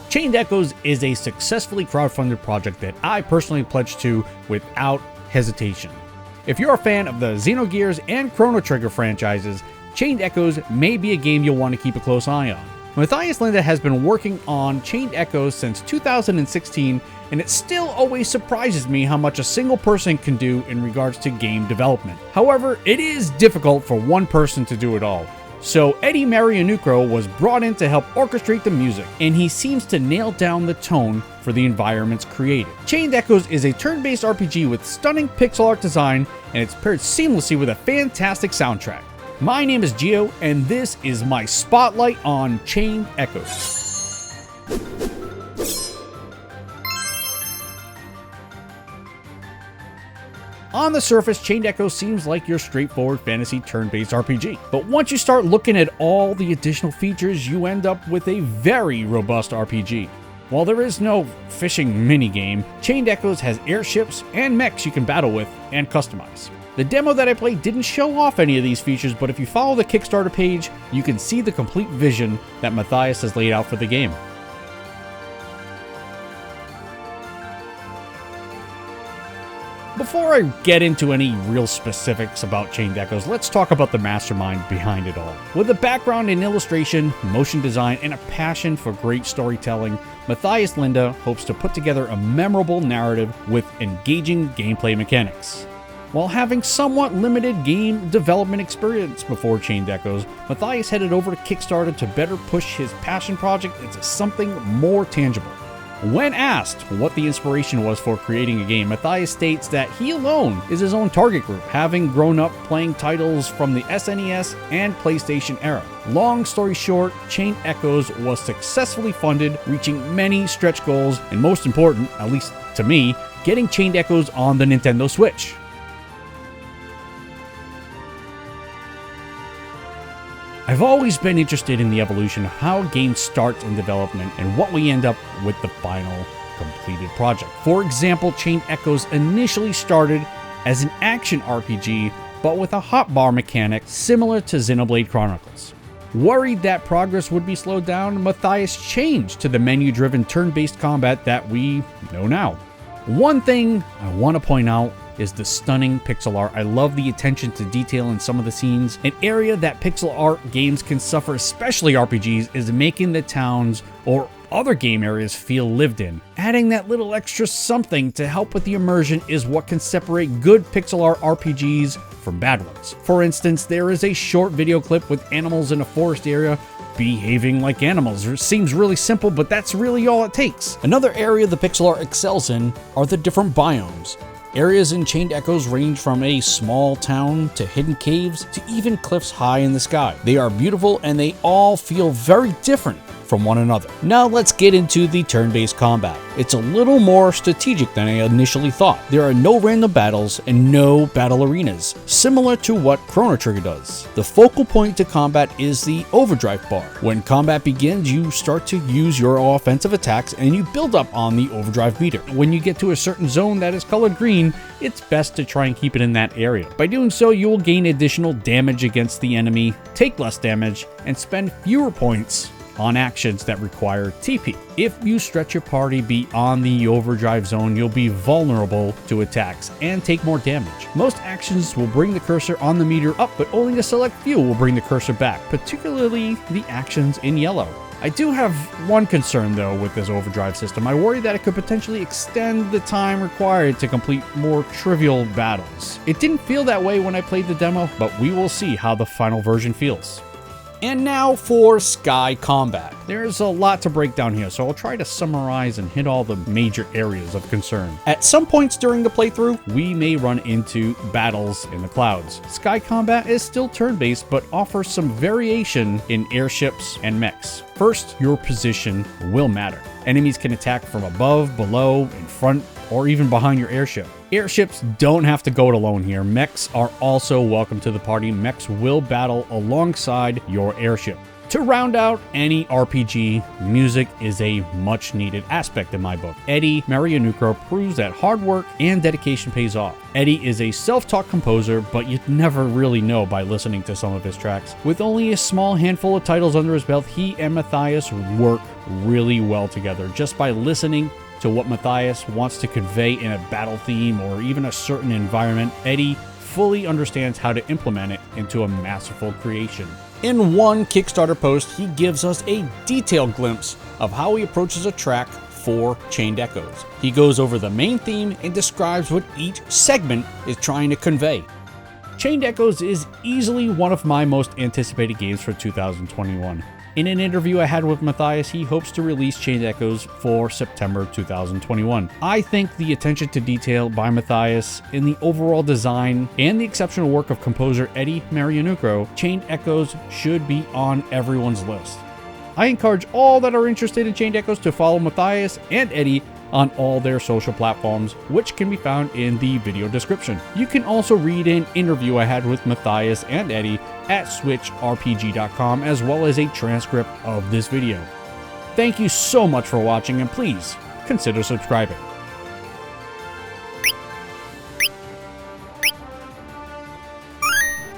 Chained Echoes is a successfully crowdfunded project that I personally pledged to without hesitation. If you're a fan of the Xenogears and Chrono Trigger franchises, Chained Echoes may be a game you'll want to keep a close eye on. Matthias Linde has been working on Chained Echoes since 2016, and it still always surprises me how much a single person can do in regards to game development. However, it is difficult for one person to do it all. So Eddie Marianucro was brought in to help orchestrate the music, and he seems to nail down the tone for the environments created. Chained Echoes is a turn-based RPG with stunning pixel art design, and it's paired seamlessly with a fantastic soundtrack. My name is Gio, and this is my spotlight on Chained Echoes. On the surface, Chained Echoes seems like your straightforward fantasy turn-based RPG. But once you start looking at all the additional features, you end up with a very robust RPG. While there is no fishing minigame, Chained Echoes has airships and mechs you can battle with and customize. The demo that I played didn't show off any of these features, but if you follow the Kickstarter page, you can see the complete vision that Matthias has laid out for the game. Before I get into any real specifics about Chained Echoes, let's talk about the mastermind behind it all. With a background in illustration, motion design, and a passion for great storytelling, Matthias Linde hopes to put together a memorable narrative with engaging gameplay mechanics. While having somewhat limited game development experience before Chained Echoes, Matthias headed over to Kickstarter to better push his passion project into something more tangible. When asked what the inspiration was for creating a game, Matthias states that he alone is his own target group, having grown up playing titles from the SNES and PlayStation era. Long story short, Chained Echoes was successfully funded, reaching many stretch goals, and most important, at least to me, getting Chained Echoes on the Nintendo Switch. I've always been interested in the evolution of how a game starts in development and what we end up with the final completed project. For example, Chained Echoes initially started as an action RPG, but with a hotbar mechanic similar to Xenoblade Chronicles. Worried that progress would be slowed down, Matthias changed to the menu-driven turn-based combat that we know now. One thing I want to point out is the stunning pixel art. I love the attention to detail in some of the scenes. An area that pixel art games can suffer, especially RPGs, is making the towns or other game areas feel lived in. Adding that little extra something to help with the immersion is what can separate good pixel art RPGs from bad ones. For instance, there is a short video clip with animals in a forest area behaving like animals. It seems really simple, but that's really all it takes. Another area the pixel art excels in are the different biomes. Areas in Chained Echoes range from a small town to hidden caves to even cliffs high in the sky. They are beautiful and they all feel very different from one another. Now let's get into the turn-based combat. It's a little more strategic than I initially thought. There are no random battles and no battle arenas, similar to what Chrono Trigger does. The focal point to combat is the overdrive bar. When combat begins, you start to use your offensive attacks and you build up on the overdrive meter. When you get to a certain zone that is colored green, it's best to try and keep it in that area. By doing so, you will gain additional damage against the enemy, take less damage, and spend fewer points on actions that require TP. If you stretch your party beyond the overdrive zone, you'll be vulnerable to attacks and take more damage. Most actions will bring the cursor on the meter up, but only a select few will bring the cursor back, particularly the actions in yellow. I do have one concern though with this overdrive system. I worry that it could potentially extend the time required to complete more trivial battles. It didn't feel that way when I played the demo, but we will see how the final version feels. And now for Sky Combat. There's a lot to break down here, so I'll try to summarize and hit all the major areas of concern. At some points during the playthrough, we may run into battles in the clouds. Sky Combat is still turn-based, but offers some variation in airships and mechs. First, your position will matter. Enemies can attack from above, below, in front, or even behind your airship. Airships don't have to go it alone here. Mechs are also welcome to the party. Mechs will battle alongside your airship. To round out any RPG, music is a much needed aspect in my book. Eddie Marianucro proves that hard work and dedication pays off. Eddie is a self-taught composer, but you'd never really know by listening to some of his tracks. With only a small handful of titles under his belt, he and Matthias work really well together. Just by listening to what Matthias wants to convey in a battle theme or even a certain environment, Eddie fully understands how to implement it into a masterful creation. In one Kickstarter post, he gives us a detailed glimpse of how he approaches a track for Chained Echoes. He goes over the main theme and describes what each segment is trying to convey. Chained Echoes is easily one of my most anticipated games for 2021. In an interview I had with Matthias, he hopes to release Chained Echoes for September 2021. I think the attention to detail by Matthias in the overall design and the exceptional work of composer Eddie Marianucro, Chained Echoes should be on everyone's list. I encourage all that are interested in Chained Echoes to follow Matthias and Eddie on all their social platforms, which can be found in the video description. You can also read an interview I had with Matthias and Eddie at SwitchRPG.com, as well as a transcript of this video. Thank you so much for watching, and please consider subscribing.